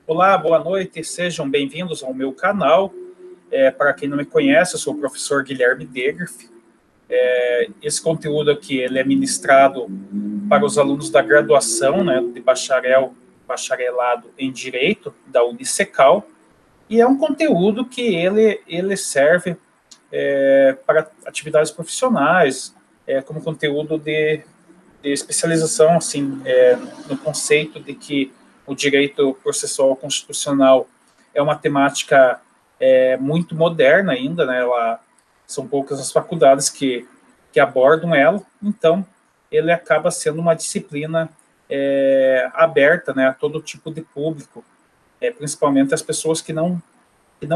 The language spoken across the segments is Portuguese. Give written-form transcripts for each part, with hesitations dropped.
Olá, boa noite, sejam bem-vindos ao meu canal. Para quem não me conhece, eu sou o professor Guilherme Degerf. Esse conteúdo aqui ele é ministrado para os alunos da graduação, né, de bacharelado em Direito, da Unicecal, e é um conteúdo que ele serve para atividades profissionais, como conteúdo de especialização, assim, no conceito de que o direito processual constitucional é uma temática muito moderna ainda, né? São poucas as faculdades que abordam ela, então ele acaba sendo uma disciplina aberta, né, a todo tipo de público, principalmente as pessoas que não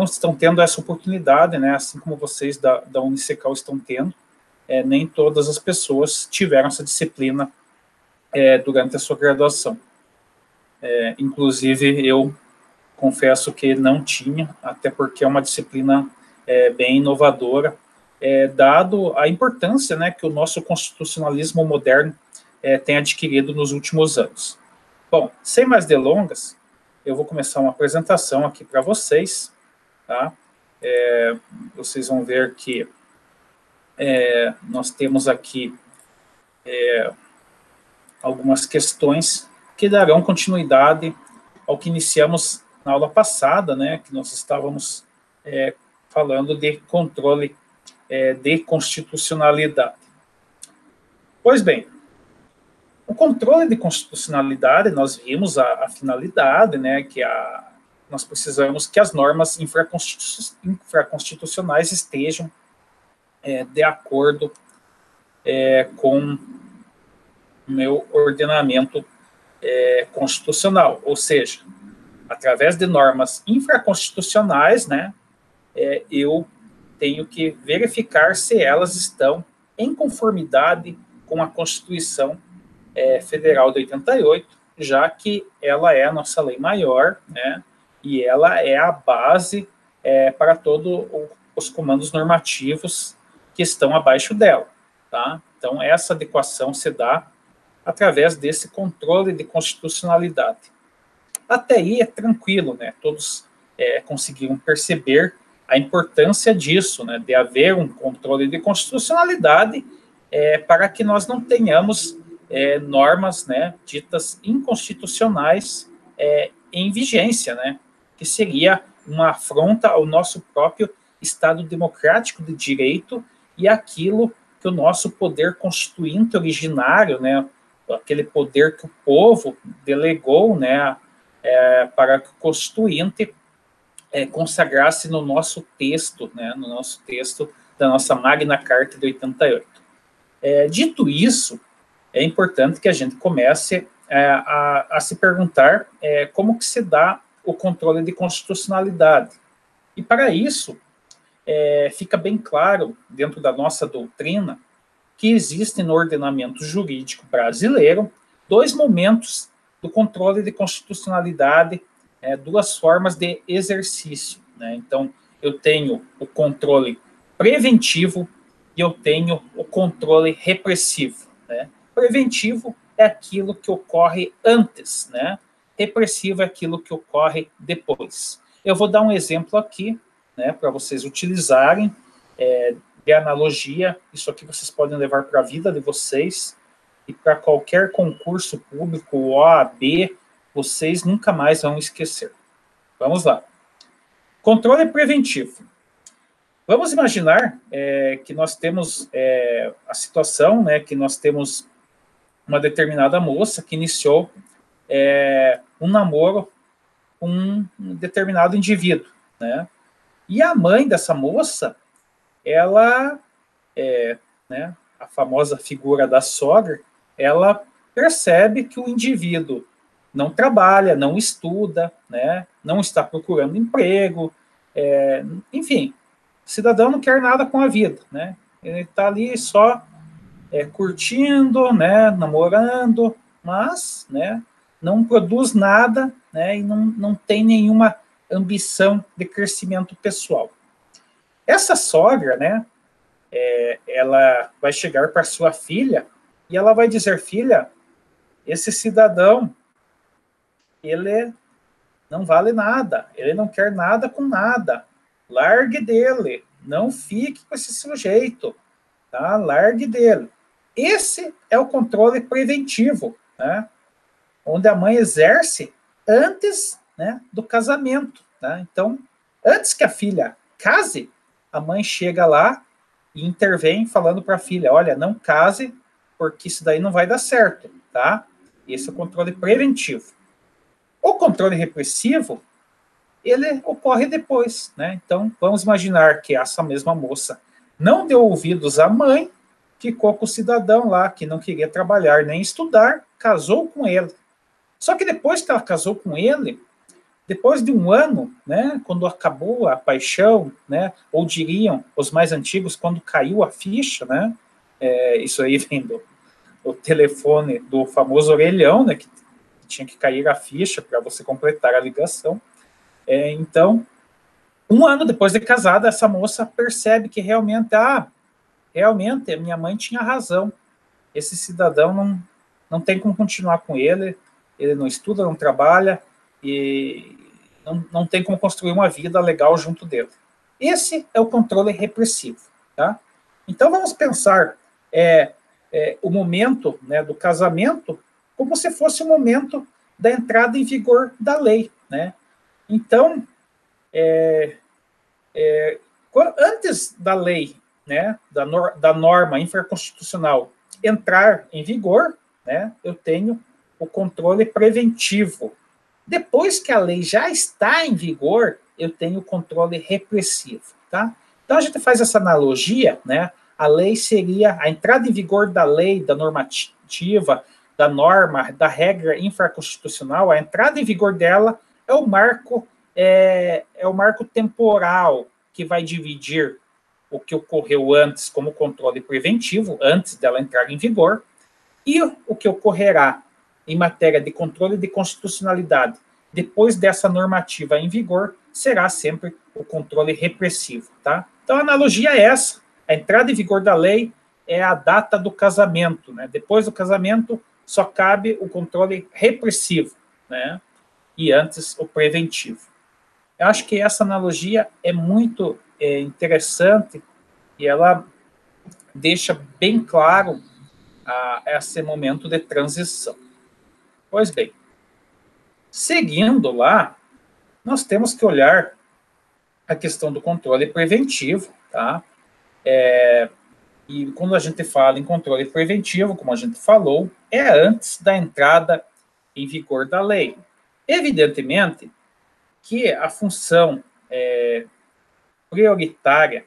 estão tendo essa oportunidade, né, assim como vocês da Unicecal estão tendo. Nem todas as pessoas tiveram essa disciplina durante a sua graduação. Inclusive, eu confesso que não tinha, até porque é uma disciplina bem inovadora, dado a importância, né, que o nosso constitucionalismo moderno tem adquirido nos últimos anos. Bom, sem mais delongas, eu vou começar uma apresentação aqui para vocês, tá? Vocês vão ver que nós temos aqui algumas questões que darão continuidade ao que iniciamos na aula passada, né, que nós estávamos falando de controle de constitucionalidade. Pois bem, o controle de constitucionalidade, nós vimos a finalidade, né, que nós precisamos que as normas infraconstitucionais estejam de acordo com o meu ordenamento constitucional, ou seja, através de normas infraconstitucionais, né, eu tenho que verificar se elas estão em conformidade com a Constituição Federal de 88, já que ela é a nossa lei maior, né, e ela é a base para todos os comandos normativos que estão abaixo dela, tá? Então, essa adequação se dá através desse controle de constitucionalidade. Até aí é tranquilo, né? Todos conseguiram perceber a importância disso, né? De haver um controle de constitucionalidade para que nós não tenhamos normas, né, ditas inconstitucionais em vigência, né? Que seria uma afronta ao nosso próprio Estado democrático de direito e aquilo que o nosso poder constituinte originário, né, aquele poder que o povo delegou, né, para que o constituinte consagrasse no nosso texto, né, no nosso texto da nossa Magna Carta de 88. Dito isso, é importante que a gente comece a se perguntar como que se dá o controle de constitucionalidade. E para isso, fica bem claro, dentro da nossa doutrina, que existem no ordenamento jurídico brasileiro dois momentos do controle de constitucionalidade, duas formas de exercício, né? Então, eu tenho o controle preventivo e eu tenho o controle repressivo, né? Preventivo é aquilo que ocorre antes, né? Repressivo é aquilo que ocorre depois. Eu vou dar um exemplo aqui, né, para vocês utilizarem de analogia. Isso aqui vocês podem levar para a vida de vocês e para qualquer concurso público, OAB, vocês nunca mais vão esquecer. Vamos lá. Controle preventivo. Vamos imaginar que nós temos a situação, né, que nós temos uma determinada moça que iniciou um namoro com um determinado indivíduo, né? E a mãe dessa moça, ela, né, a famosa figura da sogra, ela percebe que o indivíduo não trabalha, não estuda, né, não está procurando emprego, enfim, o cidadão não quer nada com a vida, né? Ele está ali só curtindo, né, namorando, mas, né, não produz nada, né, e não tem nenhuma ambição de crescimento pessoal. Essa sogra, né, ela vai chegar para sua filha e ela vai dizer: filha, esse cidadão, ele não vale nada, ele não quer nada com nada, largue dele, não fique com esse sujeito, tá? Largue dele. Esse é o controle preventivo, né? Onde a mãe exerce antes, né, do casamento, tá? Então, antes que a filha case, a mãe chega lá e intervém falando para a filha, olha, não case, porque isso daí não vai dar certo, tá? Esse é o controle preventivo. O controle repressivo, ele ocorre depois, né? Então, vamos imaginar que essa mesma moça não deu ouvidos à mãe, ficou com o cidadão lá, que não queria trabalhar nem estudar, casou com ele. Só que depois que ela casou com ele, depois de um ano, né, quando acabou a paixão, né, ou diriam os mais antigos, quando caiu a ficha, né, isso aí vem do telefone do famoso orelhão, né, que tinha que cair a ficha para você completar a ligação. Então, um ano depois de casada, essa moça percebe que realmente a minha mãe tinha razão. Esse cidadão não tem como continuar com ele não estuda, não trabalha e não tem como construir uma vida legal junto dele. Esse é o controle repressivo, tá? Então vamos pensar o momento, né, do casamento como se fosse o momento da entrada em vigor da lei, né? Então, antes da lei, né, da norma infraconstitucional entrar em vigor, né, eu tenho o controle preventivo. Depois que a lei já está em vigor, eu tenho o controle repressivo, tá? Então a gente faz essa analogia, né? A lei seria a entrada em vigor da lei, da normativa, da norma, da regra infraconstitucional. A entrada em vigor dela é o marco temporal que vai dividir o que ocorreu antes como controle preventivo, antes dela entrar em vigor, e o que ocorrerá em matéria de controle de constitucionalidade depois dessa normativa em vigor será sempre o controle repressivo, tá? Então a analogia é essa, a entrada em vigor da lei é a data do casamento, né? Depois do casamento só cabe o controle repressivo, né? E antes o preventivo. Eu acho que essa analogia é muito interessante e ela deixa bem claro esse momento de transição. Pois bem, seguindo lá, nós temos que olhar a questão do controle preventivo, tá? E quando a gente fala em controle preventivo, como a gente falou, é antes da entrada em vigor da lei. Evidentemente que a função prioritária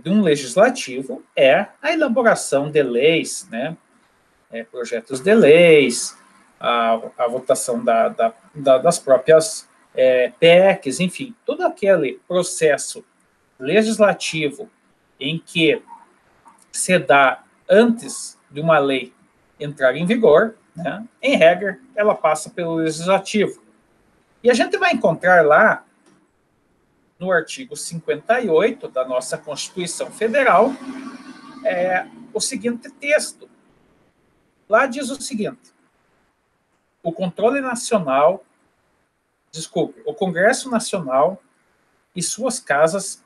de um legislativo é a elaboração de leis, né? Projetos de leis, a votação das próprias PECs, enfim, todo aquele processo legislativo em que se dá antes de uma lei entrar em vigor, né, em regra, ela passa pelo legislativo. E a gente vai encontrar lá, no artigo 58 da nossa Constituição Federal, o seguinte texto. Lá diz o seguinte: o Congresso Nacional e suas casas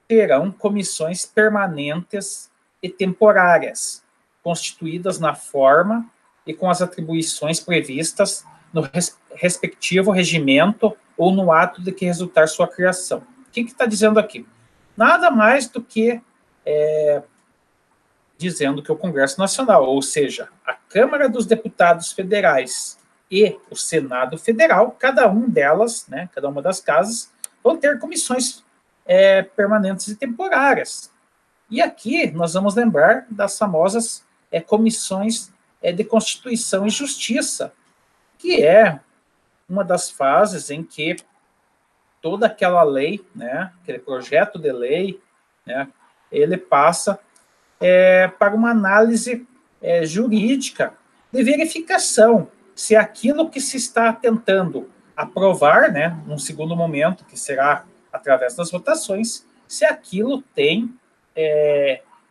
terão comissões permanentes e temporárias, constituídas na forma e com as atribuições previstas no respectivo regimento ou no ato de que resultar sua criação. O que está dizendo aqui? Nada mais do que dizendo que o Congresso Nacional, ou seja, a Câmara dos Deputados Federais e o Senado Federal, cada uma delas, né, cada uma das casas, vão ter comissões permanentes e temporárias. E aqui nós vamos lembrar das famosas comissões de Constituição e Justiça, que é uma das fases em que toda aquela lei, né, aquele projeto de lei, né, ele passa para uma análise jurídica de verificação se aquilo que se está tentando aprovar, né, num segundo momento, que será através das votações, se aquilo tem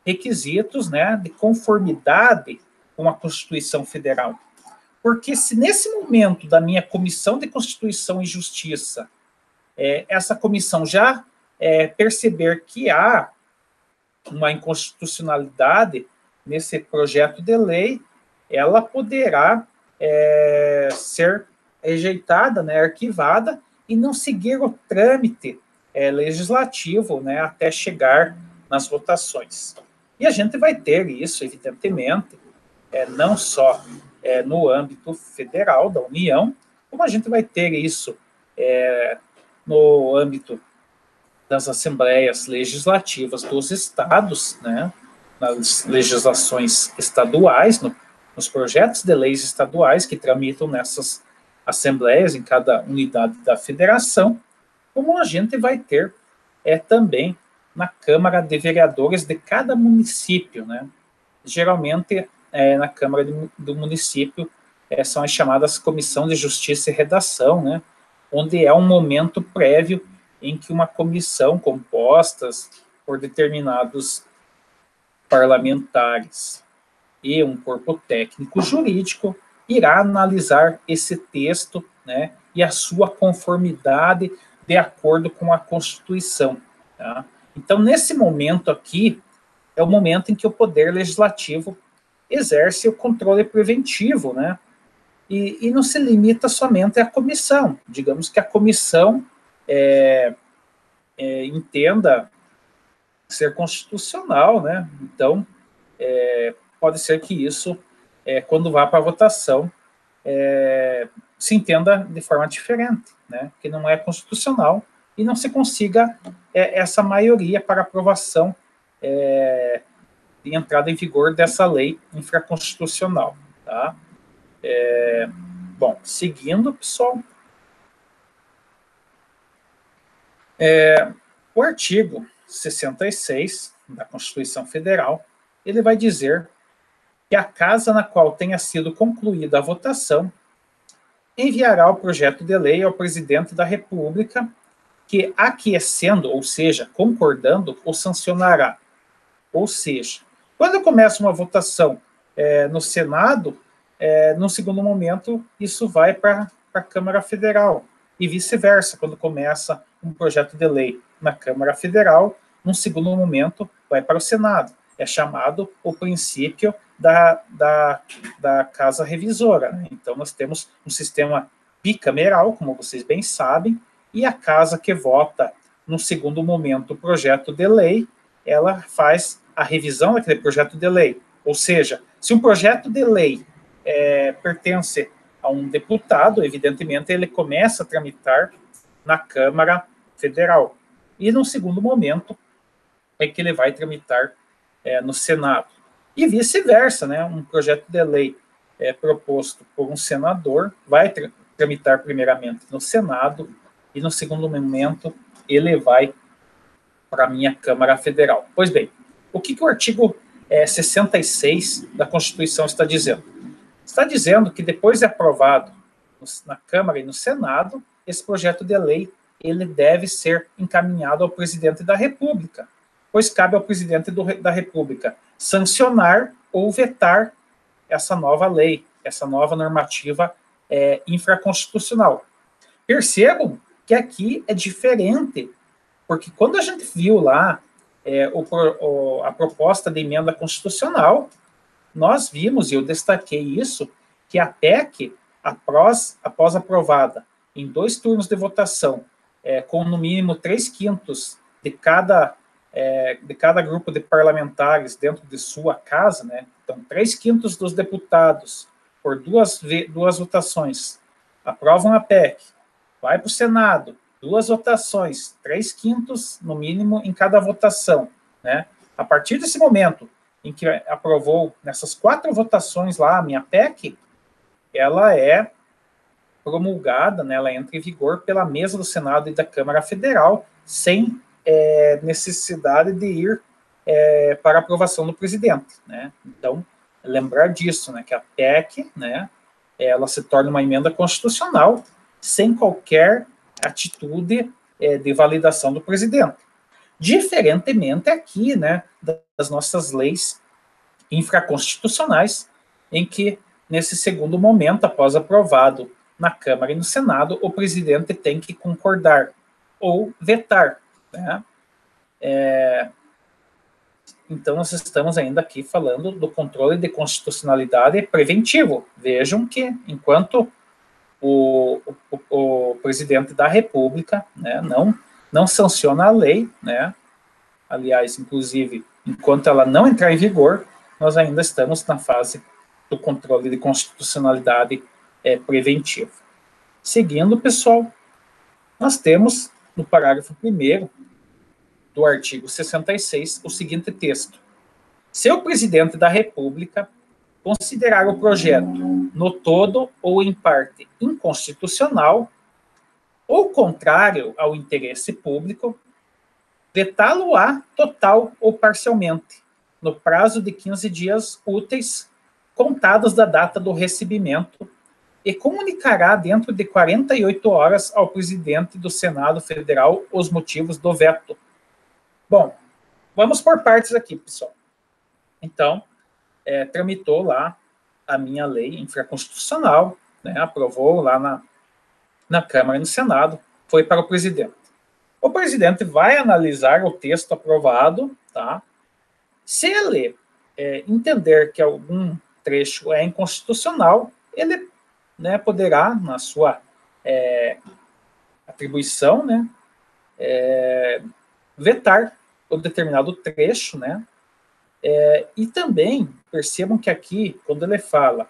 requisitos, né, de conformidade com a Constituição Federal. Porque se nesse momento da minha Comissão de Constituição e Justiça, essa comissão já perceber que há uma inconstitucionalidade nesse projeto de lei, ela poderá ser rejeitada, né, arquivada, e não seguir o trâmite legislativo, né, até chegar nas votações. E a gente vai ter isso, evidentemente, não só no âmbito federal da União, como a gente vai ter isso no âmbito das assembleias legislativas dos estados, né, nas legislações estaduais, nos projetos de leis estaduais que tramitam nessas assembleias em cada unidade da federação, como a gente vai ter também na Câmara de Vereadores de cada município, né? Geralmente, na Câmara do município, são as chamadas Comissão de Justiça e Redação, né? Onde é um momento prévio em que uma comissão composta por determinados parlamentares e um corpo técnico jurídico irá analisar esse texto, né, e a sua conformidade de acordo com a Constituição. Tá? Então, nesse momento aqui, é o momento em que o Poder Legislativo exerce o controle preventivo, né, e não se limita somente à comissão. Digamos que a comissão entenda ser constitucional, né? Então, pode ser que isso, quando vá para a votação, se entenda de forma diferente, né? Que não é constitucional e não se consiga essa maioria para aprovação e entrada em vigor dessa lei infraconstitucional, tá? Bom, seguindo, pessoal, o artigo 66 da Constituição Federal, ele vai dizer que a casa na qual tenha sido concluída a votação enviará o projeto de lei ao presidente da República, que, aquiescendo, ou seja, concordando, o sancionará. Ou seja, quando começa uma votação no Senado, no segundo momento, isso vai para a Câmara Federal, e vice-versa, quando começa um projeto de lei na Câmara Federal, num segundo momento, vai para o Senado. É chamado o princípio da Casa Revisora. Né? Então, nós temos um sistema bicameral, como vocês bem sabem, e a casa que vota, no segundo momento, o projeto de lei, ela faz a revisão daquele projeto de lei. Ou seja, se um projeto de lei pertence a um deputado, evidentemente, ele começa a tramitar na Câmara Federal. E, no segundo momento, é que ele vai tramitar no Senado. E vice-versa, né? Um projeto de lei proposto por um senador vai tramitar primeiramente no Senado e, no segundo momento, ele vai para a minha Câmara Federal. Pois bem, o que o artigo 66 da Constituição está dizendo? Está dizendo que depois de aprovado na Câmara e no Senado, esse projeto de lei ele deve ser encaminhado ao presidente da República, pois cabe ao presidente da República sancionar ou vetar essa nova lei, essa nova normativa infraconstitucional. Percebam que aqui é diferente, porque quando a gente viu lá a proposta de emenda constitucional, nós vimos, e eu destaquei isso, que a PEC, após aprovada em 2 turnos de votação, com no mínimo 3/5 de cada grupo de parlamentares dentro de sua casa, né? Então, 3/5 dos deputados, por duas votações, aprovam a PEC, vai para o Senado, 2 votações, 3/5 no mínimo em cada votação, né? A partir desse momento em que aprovou nessas 4 votações lá a minha PEC, ela é promulgada, né, ela entra em vigor pela mesa do Senado e da Câmara Federal, sem necessidade de ir para aprovação do presidente, né? Então, lembrar disso, né, que a PEC, né, ela se torna uma emenda constitucional sem qualquer atitude de validação do presidente. Diferentemente aqui, né, das nossas leis infraconstitucionais, em que nesse segundo momento, após aprovado na Câmara e no Senado, o presidente tem que concordar ou vetar, né? Então, nós estamos ainda aqui falando do controle de constitucionalidade preventivo. Vejam que, enquanto o presidente da República, né, não sanciona a lei, né, aliás, inclusive, enquanto ela não entrar em vigor, nós ainda estamos na fase do controle de constitucionalidade preventivo. Seguindo, pessoal, nós temos no parágrafo 1º do artigo 66 o seguinte texto: se o presidente da República considerar o projeto no todo ou em parte inconstitucional ou contrário ao interesse público, vetá-lo-á total ou parcialmente, no prazo de 15 dias úteis, contados da data do recebimento, e comunicará dentro de 48 horas ao presidente do Senado Federal os motivos do veto. Bom, vamos por partes aqui, pessoal. Então, tramitou lá a minha lei infraconstitucional, né, aprovou lá na Câmara e no Senado, foi para o presidente. O presidente vai analisar o texto aprovado, tá? Se ele entender que algum trecho é inconstitucional, ele, né, poderá, na sua atribuição, né, vetar o determinado trecho, né? E também percebam que aqui, quando ele fala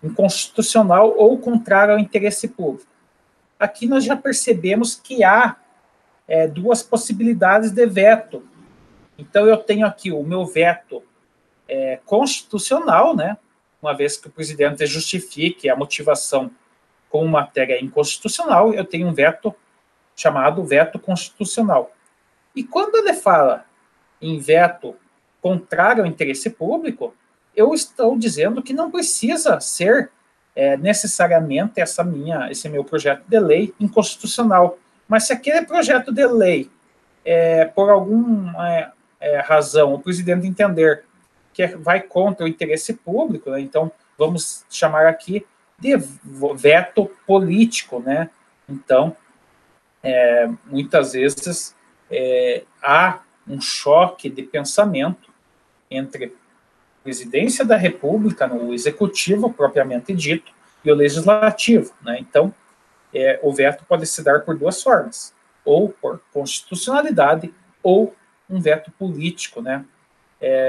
inconstitucional ou contrário ao interesse público, aqui nós já percebemos que há duas possibilidades de veto. Então, eu tenho aqui o meu veto constitucional, né? Uma vez que o presidente justifique a motivação com matéria inconstitucional, eu tenho um veto chamado veto constitucional. E quando ele fala em veto contrário ao interesse público, eu estou dizendo que não precisa ser necessariamente esse meu projeto de lei inconstitucional. Mas se aquele projeto de lei, por alguma razão, o presidente entender que vai contra o interesse público, né, então vamos chamar aqui de veto político, né? Então, muitas vezes há um choque de pensamento entre a presidência da República, o executivo propriamente dito, e o legislativo, né? Então, o veto pode se dar por duas formas, ou por constitucionalidade, ou um veto político, né?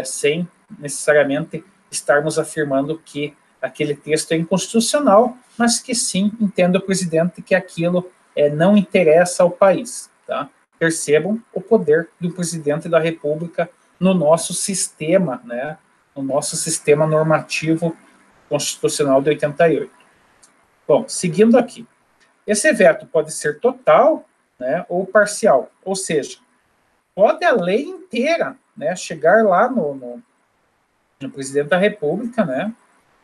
Sem necessariamente estarmos afirmando que aquele texto é inconstitucional, mas que sim, entenda o presidente que aquilo não interessa ao país, tá? Percebam o poder do presidente da República no nosso sistema, né? No nosso sistema normativo constitucional de 88. Bom, seguindo aqui. Esse veto pode ser total, né, ou parcial, ou seja, pode a lei inteira, né, chegar lá no presidente da República, né,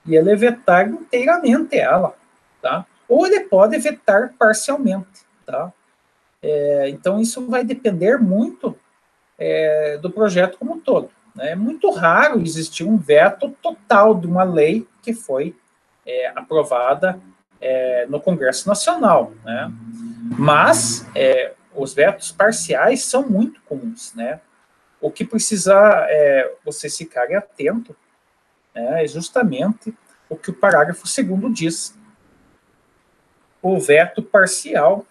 e ele vetar inteiramente ela, tá? Ou ele pode vetar parcialmente, tá? Então, isso vai depender muito do projeto como um todo, né? É muito raro existir um veto total de uma lei que foi aprovada no Congresso Nacional, né? Mas os vetos parciais são muito comuns, né? O que precisa vocês ficarem atentos é justamente o que o parágrafo 2º diz. O veto parcial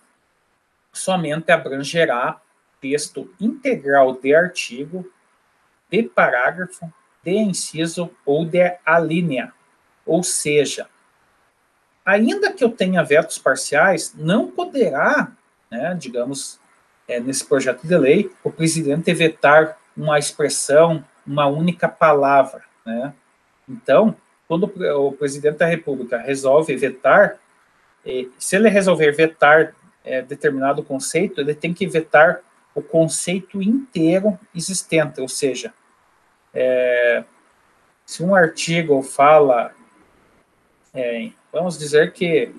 somente abrangerá texto integral de artigo, de parágrafo, de inciso ou de alínea. Ou seja, ainda que eu tenha vetos parciais, não poderá, né, digamos, nesse projeto de lei, o presidente vetar uma expressão, uma única palavra, né? Então, quando o presidente da República resolve vetar, se ele resolver vetar determinado conceito, ele tem que vetar o conceito inteiro existente, ou seja, se um artigo fala, vamos dizer que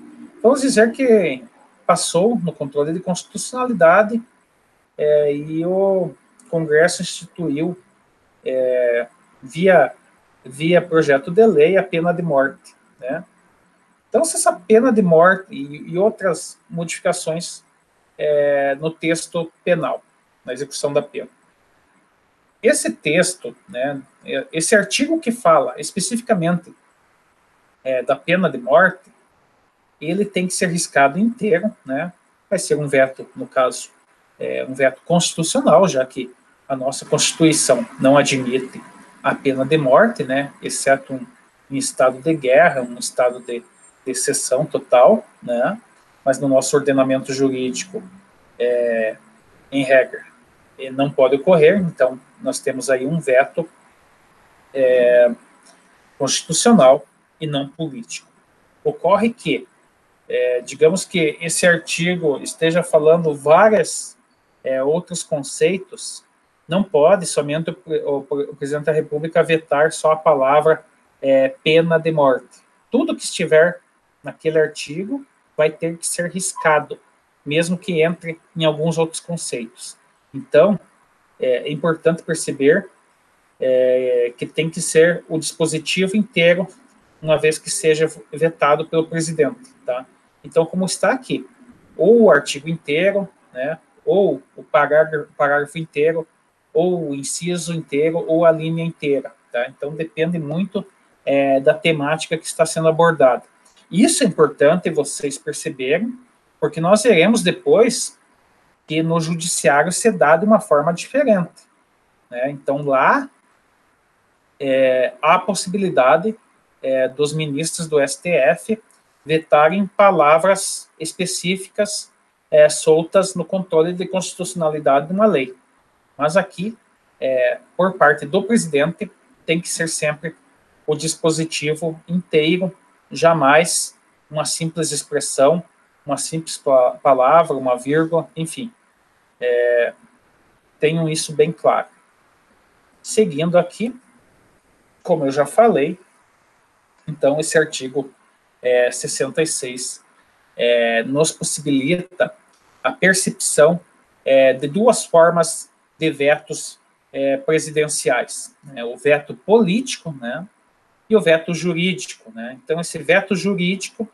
passou no controle de constitucionalidade e o Congresso instituiu via via projeto de lei, a pena de morte, né? Então, se essa pena de morte e outras modificações no texto penal, na execução da pena. Esse texto, né, esse artigo que fala especificamente da pena de morte, ele tem que ser riscado inteiro, né? Vai ser um veto, no caso, um veto constitucional, já que a nossa Constituição não admite a pena de morte, né? Exceto em estado de guerra, um estado de exceção total, né? Mas no nosso ordenamento jurídico, em regra, não pode ocorrer, então nós temos aí um veto constitucional e não político. Ocorre que, digamos que esse artigo esteja falando vários outros conceitos, não pode somente o presidente da República vetar só a palavra pena de morte. Tudo que estiver naquele artigo vai ter que ser riscado, mesmo que entre em alguns outros conceitos. Então, é importante perceber que tem que ser o dispositivo inteiro, uma vez que seja vetado pelo presidente, tá? Então, como está aqui, ou o artigo inteiro, né, ou o parágrafo inteiro, ou o inciso inteiro, ou a linha inteira, tá? Então, depende muito da temática que está sendo abordada. Isso é importante vocês perceberem, porque nós veremos depois que no judiciário se dá de uma forma diferente, né? Então, lá há a possibilidade dos ministros do STF vetarem palavras específicas soltas no controle de constitucionalidade de uma lei. Mas aqui, por parte do presidente, tem que ser sempre o dispositivo inteiro, jamais uma simples expressão, uma simples palavra, uma vírgula, enfim. Tenham isso bem claro. Seguindo aqui, como eu já falei, então esse artigo 66 nos possibilita a percepção de duas formas de vetos presidenciais, né? O veto político, né, e o veto jurídico, né? Então, esse veto jurídico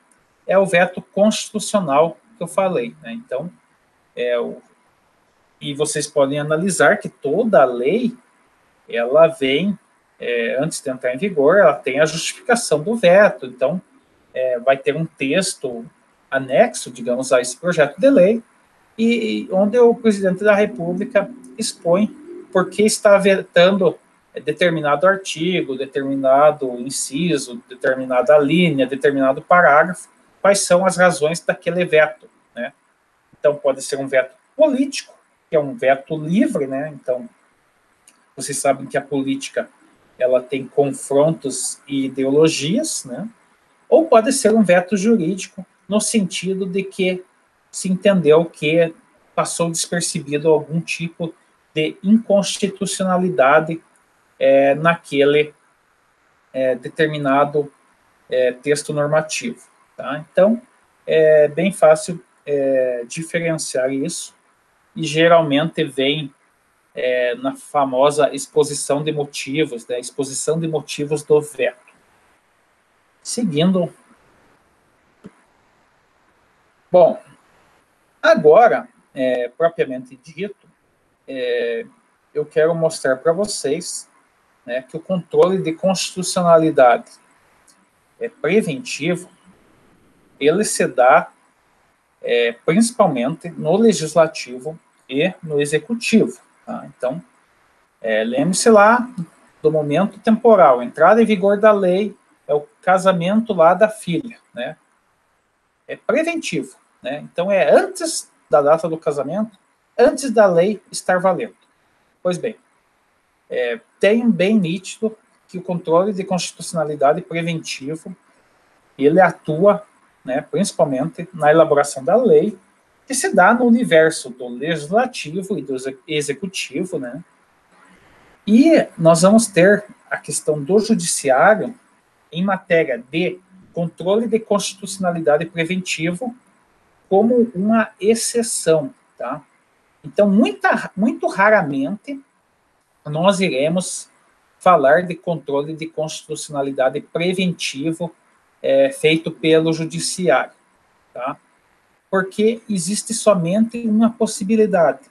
é o veto constitucional que eu falei, né? Então, e vocês podem analisar que toda a lei, ela vem, antes de entrar em vigor, ela tem a justificação do veto, então, vai ter um texto anexo, digamos, a esse projeto de lei, e onde o presidente da República expõe por que está vetando determinado artigo, determinado inciso, determinada linha, determinado parágrafo, quais são as razões daquele veto, né? Então, pode ser um veto político, que é um veto livre, né? Então, vocês sabem que a política, ela tem confrontos e ideologias, né? Ou pode ser um veto jurídico, no sentido de que se entendeu que passou despercebido algum tipo de inconstitucionalidade naquele determinado texto normativo. Tá? Então, é bem fácil diferenciar isso, e geralmente vem na famosa exposição de motivos, né? Exposição de motivos do veto. Seguindo. Bom, agora, propriamente dito, eu quero mostrar para vocês, né, que o controle de constitucionalidade preventivo, ele se dá principalmente no legislativo e no executivo. Tá? Então, lembre-se lá do momento temporal, entrada em vigor da lei, é o casamento lá da filha, né? É preventivo, né? Então, é antes da data do casamento, antes da lei estar valendo. Pois bem, tem bem nítido que o controle de constitucionalidade preventivo, ele atua, né, principalmente na elaboração da lei, que se dá no universo do legislativo e do executivo, né? E nós vamos ter a questão do judiciário em matéria de controle de constitucionalidade preventivo como uma exceção, tá? Então, muito raramente nós iremos falar de controle de constitucionalidade preventivo feito pelo judiciário, tá? Porque existe somente uma possibilidade.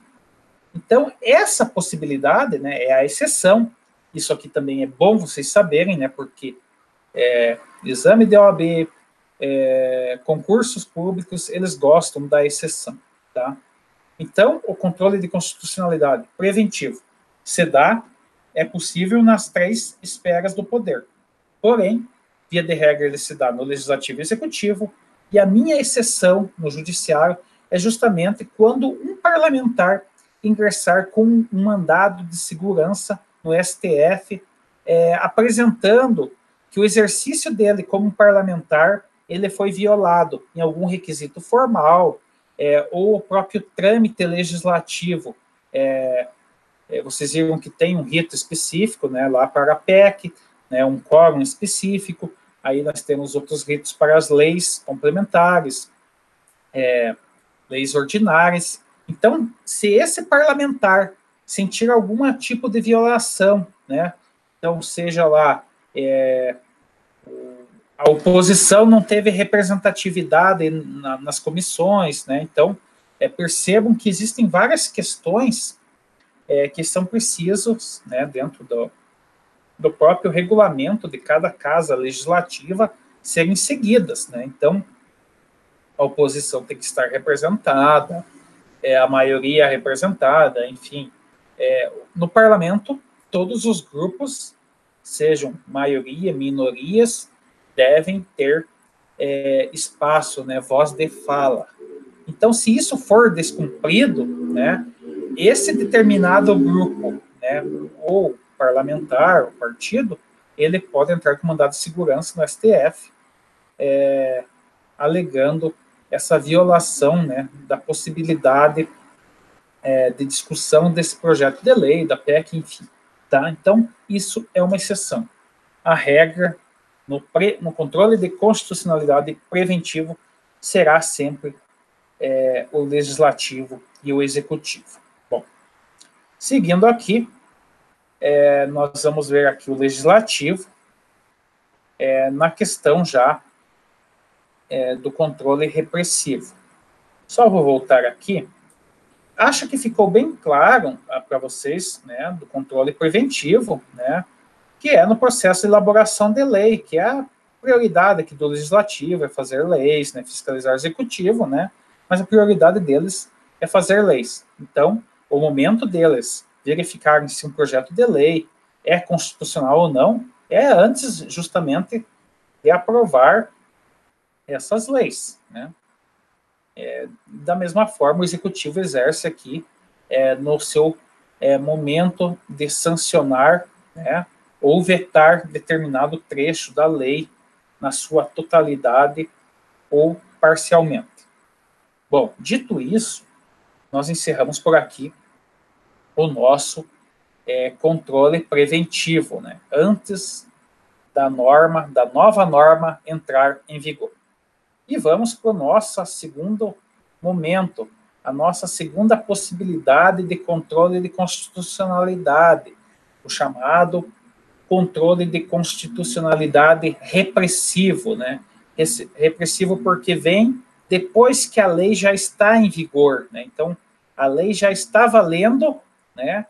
Então, essa possibilidade, né, é a exceção. Isso aqui também é bom vocês saberem, né, porque exame de OAB, concursos públicos, eles gostam da exceção, tá? Então, o controle de constitucionalidade preventivo é possível nas 3 esferas do poder. Porém, via de regra, ele se dá no legislativo e executivo, e a minha exceção no judiciário é justamente quando um parlamentar ingressar com um mandado de segurança no STF, apresentando que o exercício dele como parlamentar ele foi violado em algum requisito formal, ou o próprio trâmite legislativo. Vocês viram que tem um rito específico, né, lá para a PEC, né, um quórum específico, aí nós temos outros ritos para as leis complementares, leis ordinárias. Então, se esse parlamentar sentir algum tipo de violação, né, então, seja lá, a oposição não teve representatividade nas comissões, né, então, percebam que existem várias questões que são precisos, né, dentro do próprio regulamento de cada casa legislativa serem seguidas, né? Então, a oposição tem que estar representada, a maioria representada, enfim. No parlamento, todos os grupos, sejam maioria, minorias, devem ter espaço, né, voz de fala. Então, se isso for descumprido, né, esse determinado grupo, né, ou parlamentar, o partido, ele pode entrar com mandado de segurança no STF, alegando essa violação, né, da possibilidade de discussão desse projeto de lei, da PEC, enfim. Tá? Então, isso é uma exceção. A regra no controle de constitucionalidade preventivo será sempre o legislativo e o executivo. Bom, seguindo aqui, nós vamos ver aqui o legislativo, na questão já do controle repressivo. Só vou voltar aqui. Acho que ficou bem claro para vocês, né, do controle preventivo, né, que é no processo de elaboração de lei, que é a prioridade aqui do legislativo, é fazer leis, né, fiscalizar o executivo, né, mas a prioridade deles é fazer leis. Então, o momento deles verificarem se um projeto de lei é constitucional ou não, é antes, justamente, de aprovar essas leis, né. Da mesma forma, o executivo exerce aqui, no seu momento de sancionar, né, ou vetar determinado trecho da lei na sua totalidade ou parcialmente. Bom, dito isso, nós encerramos por aqui o nosso controle preventivo, né, antes da nova norma entrar em vigor. E vamos para o nosso segundo momento, a nossa segunda possibilidade de controle de constitucionalidade, o chamado controle de constitucionalidade repressivo, né? Repressivo porque vem depois que a lei já está em vigor, né? Então, a lei já está valendo, né?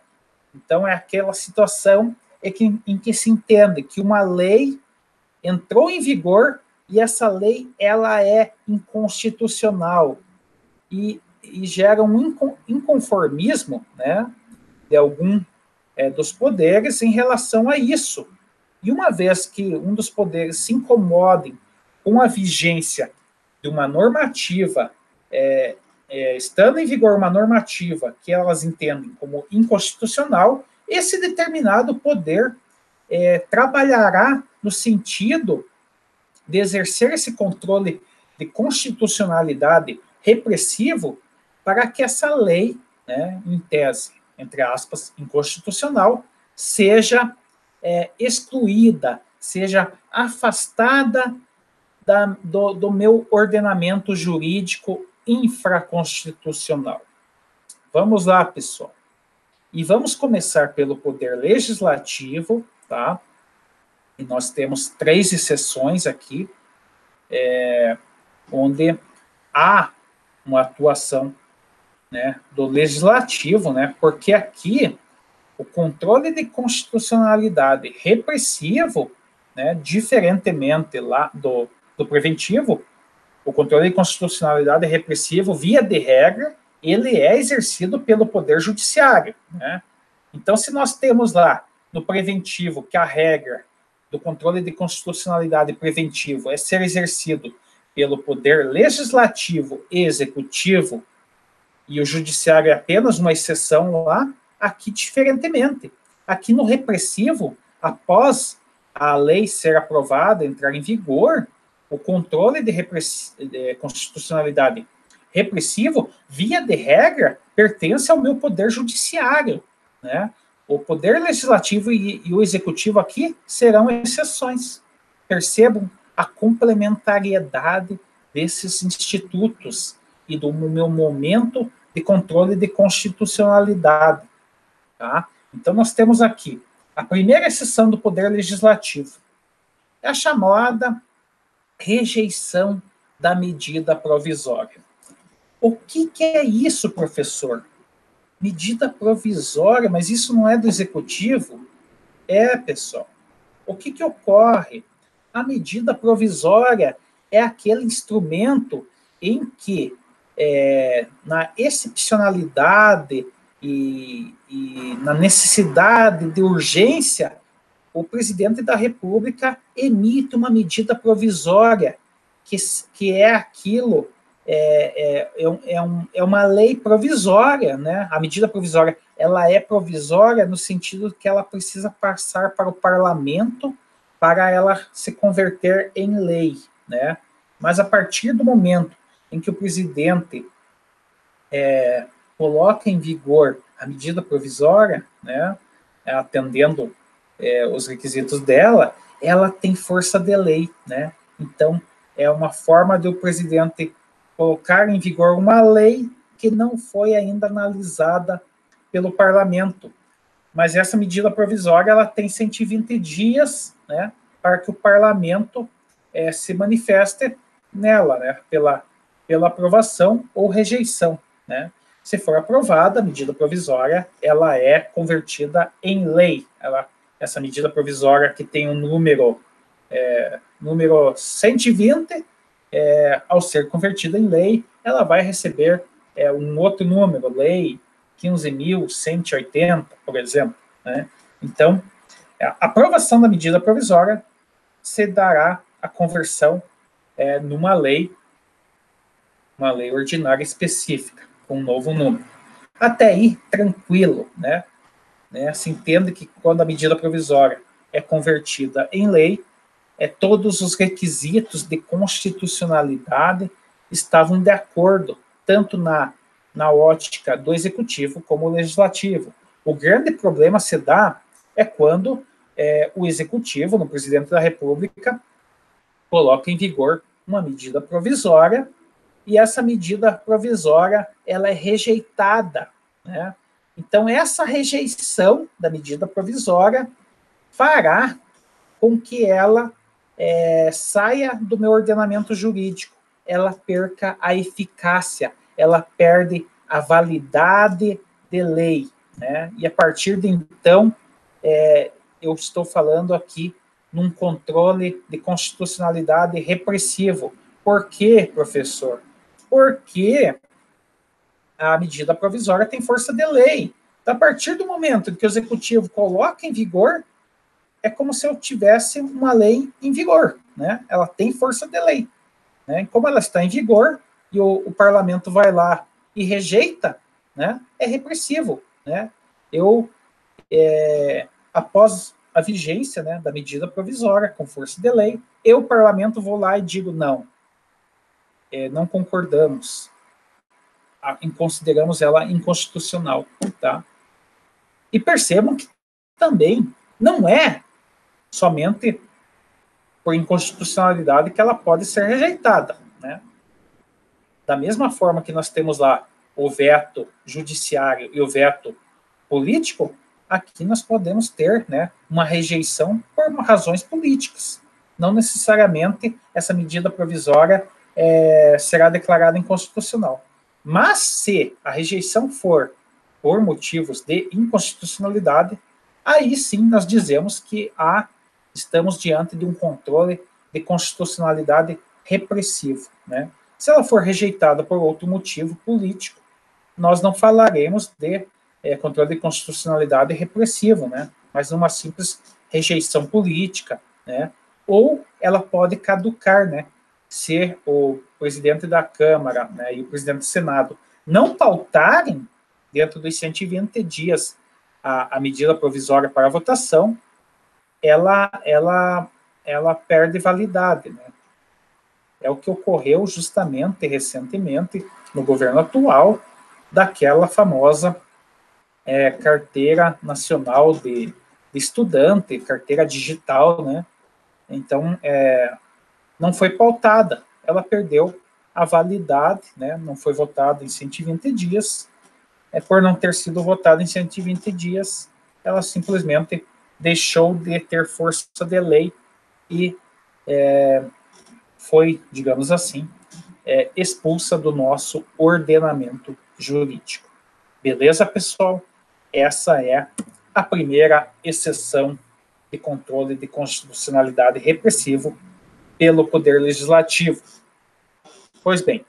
Então, é aquela situação em que se entende que uma lei entrou em vigor e essa lei ela é inconstitucional e gera um inconformismo, né, de algum dos poderes em relação a isso. E uma vez que um dos poderes se incomodem com a vigência de uma normativa, estando em vigor uma normativa que elas entendem como inconstitucional, esse determinado poder trabalhará no sentido de exercer esse controle de constitucionalidade repressivo para que essa lei, né, em tese, entre aspas, inconstitucional, seja excluída, seja afastada do meu ordenamento jurídico infraconstitucional. Vamos lá, pessoal. E vamos começar pelo poder legislativo, tá? E nós temos 3 exceções aqui, onde há uma atuação, né, do legislativo, né, porque aqui o controle de constitucionalidade repressivo, né, diferentemente lá do preventivo, o controle de constitucionalidade repressivo, via de regra, ele é exercido pelo Poder Judiciário, né? Então, se nós temos lá no preventivo que a regra do controle de constitucionalidade preventivo é ser exercido pelo Poder Legislativo e Executivo, e o Judiciário é apenas uma exceção lá, aqui diferentemente. Aqui no repressivo, após a lei ser aprovada, entrar em vigor, o controle de constitucionalidade repressivo, via de regra, pertence ao meu poder judiciário, né? O poder legislativo e o executivo aqui serão exceções. Percebam a complementariedade desses institutos e do meu momento de controle de constitucionalidade, tá? Então, nós temos aqui a primeira exceção do poder legislativo, é a chamada rejeição da medida provisória. O que é isso, professor? Medida provisória, mas isso não é do executivo? Pessoal. O que ocorre? A medida provisória é aquele instrumento em que, na excepcionalidade e na necessidade de urgência, o presidente da República emite uma medida provisória, que é aquilo, é uma lei provisória, né? A medida provisória, ela é provisória no sentido que ela precisa passar para o parlamento para ela se converter em lei, né? Mas a partir do momento em que o presidente coloca em vigor a medida provisória, né, atendendo os requisitos dela, ela tem força de lei, né? Então, é uma forma do presidente colocar em vigor uma lei que não foi ainda analisada pelo parlamento. Mas essa medida provisória, ela tem 120 dias, né, para que o parlamento se manifeste nela, né, pela aprovação ou rejeição, né? Se for aprovada, a medida provisória, ela é convertida em lei. Essa medida provisória que tem um número 120, ao ser convertida em lei, ela vai receber um outro número, lei 15.180, por exemplo, né? Então, a aprovação da medida provisória se dará a conversão numa lei, uma lei ordinária específica, com um novo número. Até aí, tranquilo, né? Se entende que quando a medida provisória é convertida em lei, todos os requisitos de constitucionalidade estavam de acordo, tanto na ótica do executivo como legislativo. O grande problema se dá quando o executivo, no presidente da República, coloca em vigor uma medida provisória e essa medida provisória ela é rejeitada, né? Então, essa rejeição da medida provisória fará com que ela saia do meu ordenamento jurídico, ela perca a eficácia, ela perde a validade de lei, né? E a partir de então, eu estou falando aqui num controle de constitucionalidade repressivo. Por quê, professor? Porque a medida provisória tem força de lei. Então, a partir do momento que o executivo coloca em vigor, é como se eu tivesse uma lei em vigor, né? Ela tem força de lei, né? Como ela está em vigor e o parlamento vai lá e rejeita, né? É repressivo, né? Após a vigência, né, da medida provisória com força de lei, o parlamento vou lá e digo não, não concordamos, consideramos ela inconstitucional, tá? E percebam que também não é somente por inconstitucionalidade que ela pode ser rejeitada, né? Da mesma forma que nós temos lá o veto judiciário e o veto político, aqui nós podemos ter, né, uma rejeição por razões políticas. Não necessariamente essa medida provisória será declarada inconstitucional. Mas se a rejeição for por motivos de inconstitucionalidade, aí sim nós dizemos que estamos diante de um controle de constitucionalidade repressivo, né? Se ela for rejeitada por outro motivo político, nós não falaremos de controle de constitucionalidade repressivo, né? Mas uma simples rejeição política, né? Ou ela pode caducar, né? Se o presidente da Câmara, né, e o presidente do Senado não pautarem dentro dos 120 dias a medida provisória para a votação, ela perde validade, né? É o que ocorreu justamente recentemente no governo atual, daquela famosa carteira nacional de estudante, carteira digital, né? Então, não foi pautada, ela perdeu a validade, né? Não foi votada em 120 dias, por não ter sido votada em 120 dias, ela simplesmente deixou de ter força de lei e foi, digamos assim, expulsa do nosso ordenamento jurídico. Beleza, pessoal? Essa é a primeira exceção de controle de constitucionalidade repressivo pelo Poder Legislativo. Pois bem,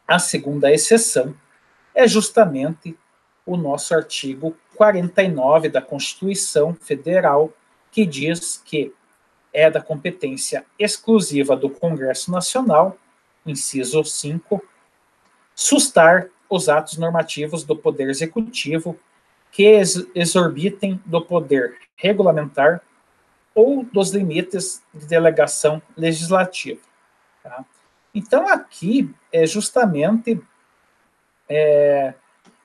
a segunda exceção é justamente o nosso artigo 49 da Constituição Federal, que diz que é da competência exclusiva do Congresso Nacional, inciso 5, sustar os atos normativos do Poder Executivo que exorbitem do poder regulamentar ou dos limites de delegação legislativa. Tá? Então, aqui é justamente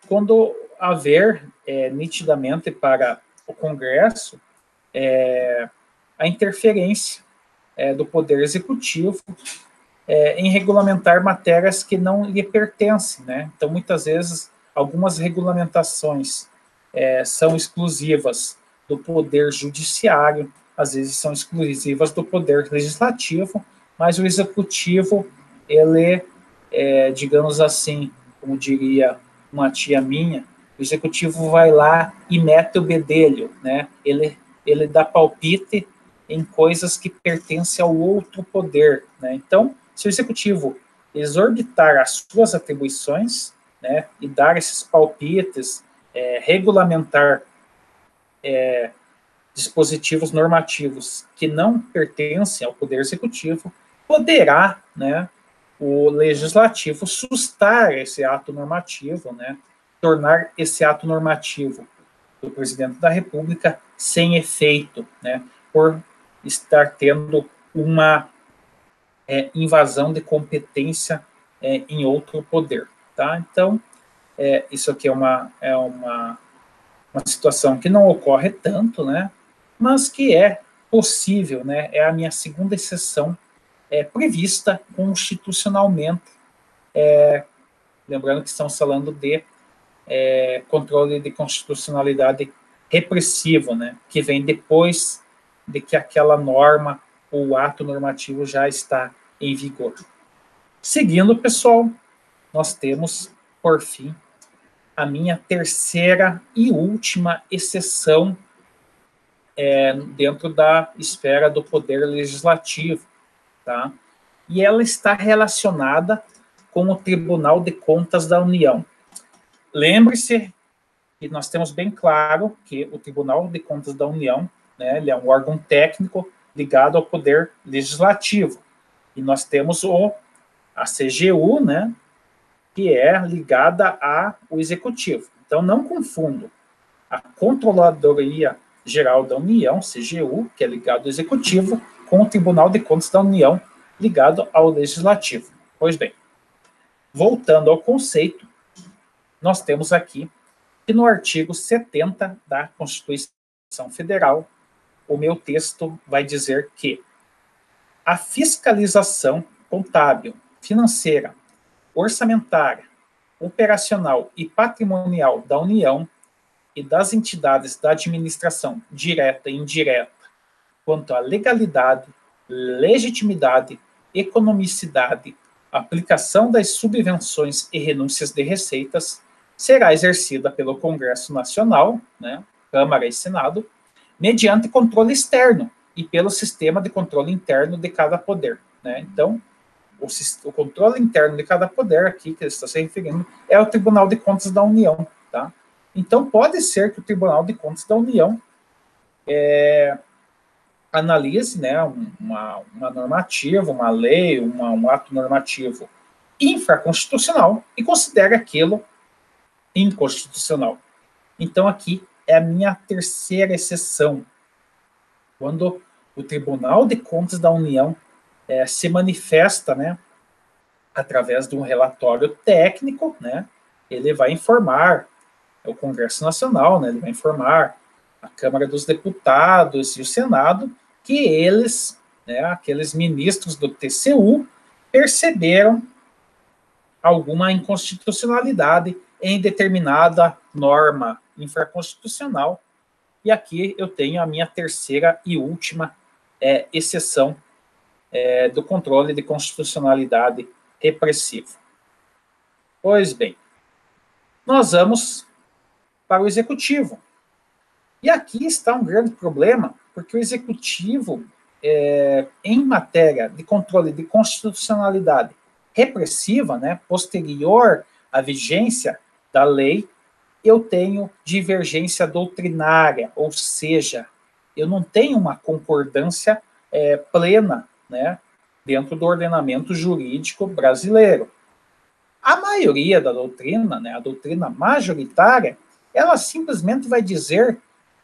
quando haver nitidamente para o Congresso a interferência do Poder Executivo em regulamentar matérias que não lhe pertencem, né? Então, muitas vezes, algumas regulamentações são exclusivas do Poder Judiciário, às vezes são exclusivas do Poder Legislativo, mas o Executivo, ele, digamos assim, como diria uma tia minha, o Executivo vai lá e mete o bedelho, né? Ele dá palpite em coisas que pertencem ao outro poder, né? Então, se o Executivo exorbitar as suas atribuições, né, e dar esses palpites, regulamentar dispositivos normativos que não pertencem ao Poder Executivo, poderá, né, o Legislativo sustar esse ato normativo, né, tornar esse ato normativo do Presidente da República sem efeito, né, por estar tendo uma invasão de competência em outro poder, tá? Então, isso aqui é uma situação que não ocorre tanto, né? Mas que é possível, né? É a minha segunda exceção prevista constitucionalmente, lembrando que estamos falando de controle de constitucionalidade repressivo, né? Que vem depois de que aquela norma ou ato normativo já está em vigor. Seguindo, pessoal, nós temos, por fim, a minha terceira e última exceção dentro da esfera do Poder Legislativo, tá? E ela está relacionada com o Tribunal de Contas da União. Lembre-se que nós temos bem claro que o Tribunal de Contas da União, né, ele é um órgão técnico ligado ao Poder Legislativo. E nós temos a CGU, né, que é ligada ao Executivo. Então, não confundo a Controladoria Geral da União, CGU, que é ligado ao Executivo, com o Tribunal de Contas da União, ligado ao Legislativo. Pois bem, voltando ao conceito, nós temos aqui que no artigo 70 da Constituição Federal, o meu texto vai dizer que a fiscalização contábil, financeira, orçamentária, operacional e patrimonial da União e das entidades da administração, direta e indireta, quanto à legalidade, legitimidade, economicidade, aplicação das subvenções e renúncias de receitas, será exercida pelo Congresso Nacional, né, Câmara e Senado, mediante controle externo e pelo sistema de controle interno de cada poder, né? Então, o controle interno de cada poder aqui que ele está se referindo é o Tribunal de Contas da União, tá? Então, pode ser que o Tribunal de Contas da União analise, né, uma normativa, uma lei, um ato normativo infraconstitucional e considere aquilo inconstitucional. Então, aqui é a minha terceira exceção, quando o Tribunal de Contas da União se manifesta, né, através de um relatório técnico, né, ele vai informar o Congresso Nacional, né, ele vai informar a Câmara dos Deputados e o Senado que eles, né, aqueles ministros do TCU, perceberam alguma inconstitucionalidade em determinada norma infraconstitucional. E aqui eu tenho a minha terceira e última exceção do controle de constitucionalidade repressivo. Pois bem, nós vamos para o Executivo. E aqui está um grande problema, porque o Executivo, em matéria de controle de constitucionalidade repressiva, né, posterior à vigência da lei, eu tenho divergência doutrinária, ou seja, eu não tenho uma concordância plena, né, dentro do ordenamento jurídico brasileiro. A maioria da doutrina, né, a doutrina majoritária, ela simplesmente vai dizer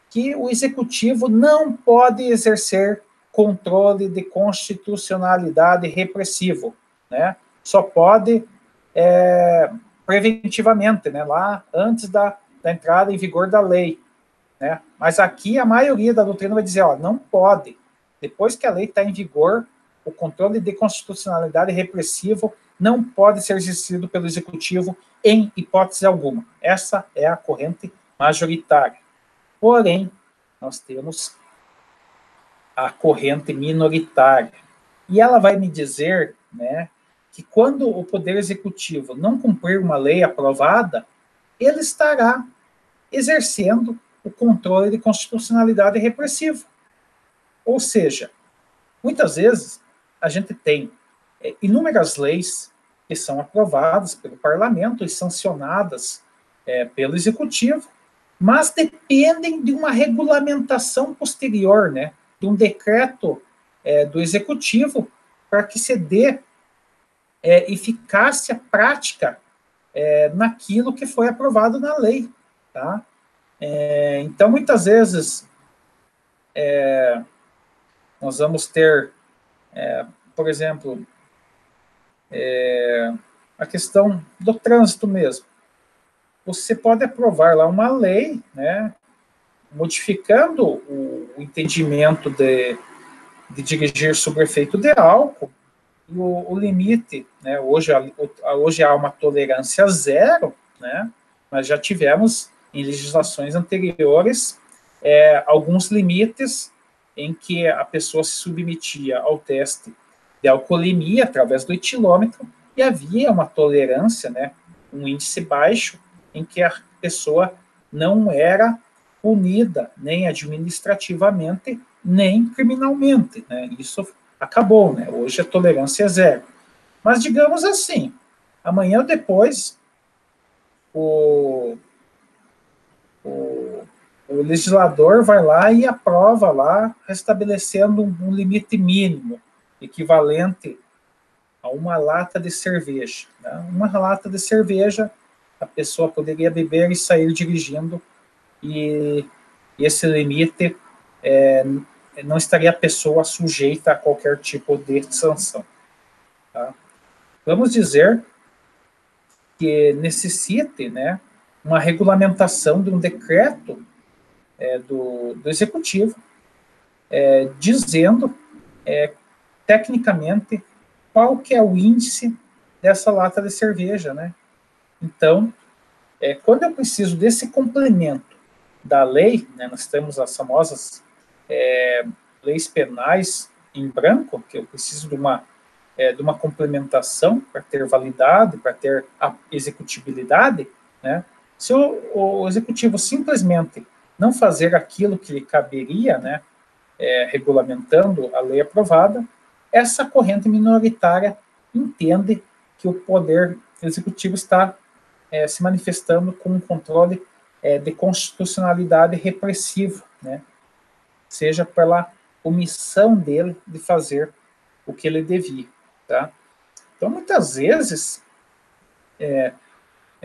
que o Executivo não pode exercer controle de constitucionalidade repressivo, né? Só pode preventivamente, né? Lá antes da entrada em vigor da lei, né? Mas aqui a maioria da doutrina vai dizer, ó, não pode. Depois que a lei está em vigor, o controle de constitucionalidade repressivo não pode ser exercido pelo Executivo em hipótese alguma. Essa é a corrente majoritária. Porém, nós temos a corrente minoritária. E ela vai me dizer, né, que quando o Poder Executivo não cumprir uma lei aprovada, ele estará exercendo o controle de constitucionalidade repressivo. Ou seja, muitas vezes a gente tem inúmeras leis que são aprovadas pelo parlamento e sancionadas pelo Executivo, mas dependem de uma regulamentação posterior, né, de um decreto do Executivo para que se dê eficácia prática naquilo que foi aprovado na lei. Tá? Então, muitas vezes, nós vamos ter, por exemplo, a questão do trânsito mesmo. Você pode aprovar lá uma lei, né, modificando o entendimento de dirigir sob efeito de álcool, e o limite, né, hoje há uma tolerância zero, né, mas já tivemos em legislações anteriores alguns limites em que a pessoa se submetia ao teste de alcoolemia através do etilômetro e havia uma tolerância, né, um índice baixo, em que a pessoa não era punida nem administrativamente, nem criminalmente, né? Isso acabou, né? Hoje a tolerância é zero. Mas digamos assim, amanhã ou depois o legislador vai lá e aprova lá, restabelecendo um limite mínimo, equivalente a uma lata de cerveja. Né? Uma lata de cerveja, a pessoa poderia beber e sair dirigindo, e esse limite não estaria a pessoa sujeita a qualquer tipo de sanção. Tá? Vamos dizer que necessite, né, uma regulamentação de um decreto do Executivo, dizendo tecnicamente qual que é o índice dessa lata de cerveja, né? Então, quando eu preciso desse complemento da lei, né, nós temos as famosas leis penais em branco, que eu preciso de uma complementação para ter validade, para ter a executibilidade, né? Se o executivo simplesmente não fazer aquilo que lhe caberia, né, regulamentando a lei aprovada, essa corrente minoritária entende que o poder executivo está se manifestando com um controle de constitucionalidade repressivo, né? Seja pela omissão dele de fazer o que ele devia, tá? Então, muitas vezes,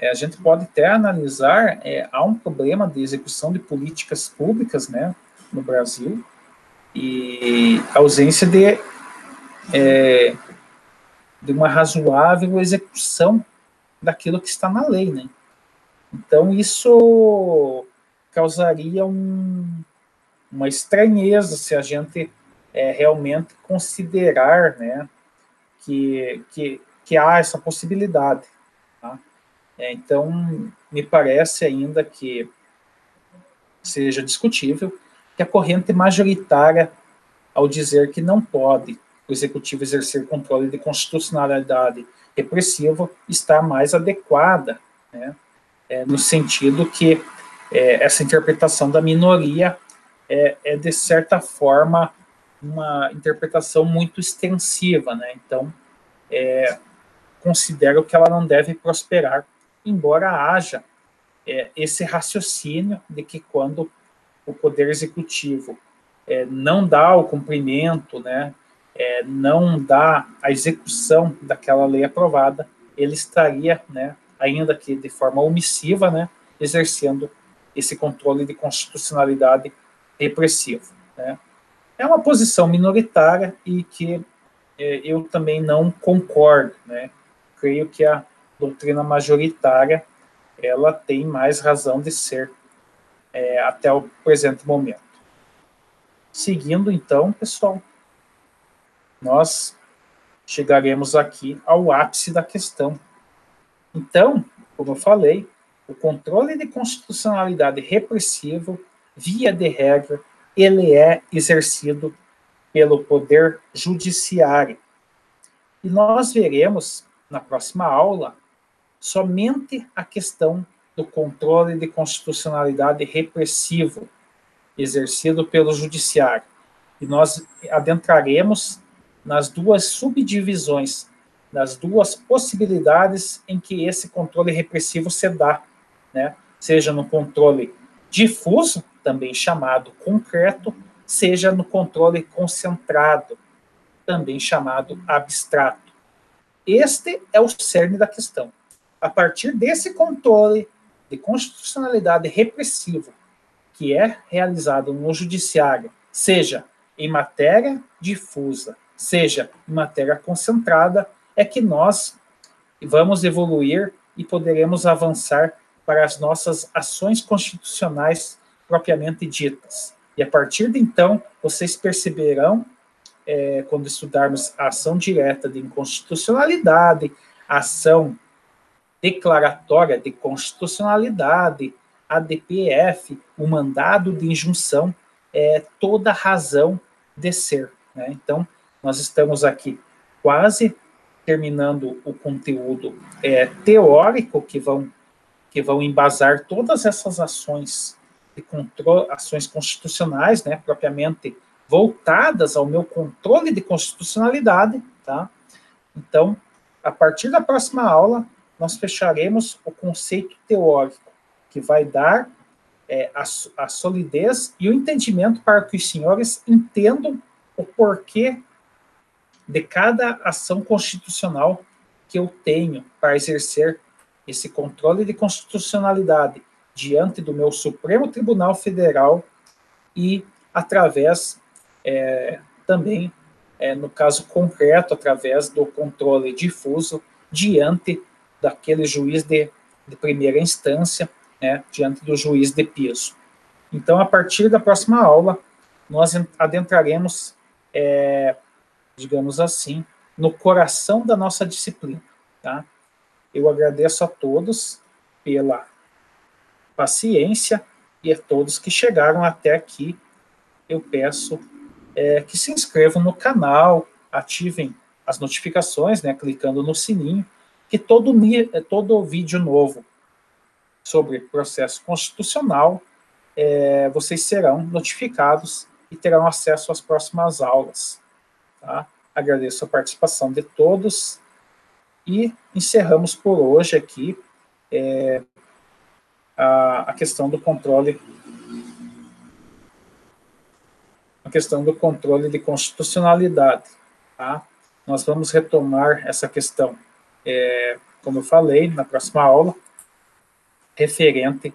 a gente pode até analisar, há um problema de execução de políticas públicas, né, no Brasil, e ausência de uma razoável execução daquilo que está na lei, né? Então, isso causaria uma estranheza se a gente realmente considerar, né, que há essa possibilidade. Tá? Então, me parece ainda que seja discutível que a corrente majoritária, ao dizer que não pode o executivo exercer controle de constitucionalidade repressiva, está mais adequada, né? No sentido que essa interpretação da minoria de certa forma, uma interpretação muito extensiva, né? Então, considero que ela não deve prosperar, embora haja esse raciocínio de que quando o Poder Executivo não dá o cumprimento, né, não dá a execução daquela lei aprovada, ele estaria, né, ainda que de forma omissiva, né, exercendo esse controle de constitucionalidade repressivo. Né. É uma posição minoritária e que eu também não concordo. Né. Creio que a doutrina majoritária ela tem mais razão de ser até o presente momento. Seguindo, então, pessoal, nós chegaremos aqui ao ápice da questão. Então, como eu falei, o controle de constitucionalidade repressivo, via de regra, ele é exercido pelo Poder Judiciário. E nós veremos, na próxima aula, somente a questão do controle de constitucionalidade repressivo, exercido pelo Judiciário. E nós adentraremos nas duas subdivisões, nas duas possibilidades em que esse controle repressivo se dá, né? Seja no controle difuso, também chamado concreto, seja no controle concentrado, também chamado abstrato. Este é o cerne da questão. A partir desse controle de constitucionalidade repressivo que é realizado no judiciário, seja em matéria difusa, seja em matéria concentrada, é que nós vamos evoluir e poderemos avançar para as nossas ações constitucionais propriamente ditas. E a partir de então, vocês perceberão, quando estudarmos a ação direta de inconstitucionalidade, a ação declaratória de constitucionalidade, a DPF, o mandado de injunção, toda a razão de ser. Né? Então, nós estamos aqui quase terminando o conteúdo teórico que vão embasar todas essas ações de controle, ações constitucionais, né, propriamente voltadas ao meu controle de constitucionalidade, tá? Então, a partir da próxima aula, nós fecharemos o conceito teórico, que vai dar a solidez e o entendimento para que os senhores entendam o porquê de cada ação constitucional que eu tenho para exercer esse controle de constitucionalidade diante do meu Supremo Tribunal Federal e através também, no caso concreto, através do controle difuso diante daquele juiz de primeira instância, né, diante do juiz de piso. Então, a partir da próxima aula, nós adentraremos, digamos assim, no coração da nossa disciplina. Tá? Eu agradeço a todos pela paciência E a todos que chegaram até aqui, eu peço que se inscrevam no canal, ativem as notificações, né, clicando no sininho, que todo vídeo novo sobre processo constitucional, vocês serão notificados e terão acesso às próximas aulas. Tá? Agradeço a participação de todos e encerramos por hoje aqui a questão do controle de constitucionalidade. Tá? Nós vamos retomar essa questão, como eu falei, na próxima aula, referente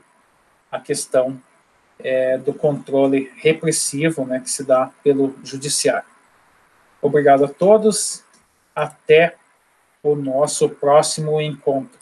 à questão do controle repressivo, né, que se dá pelo judiciário. Obrigado a todos, até o nosso próximo encontro.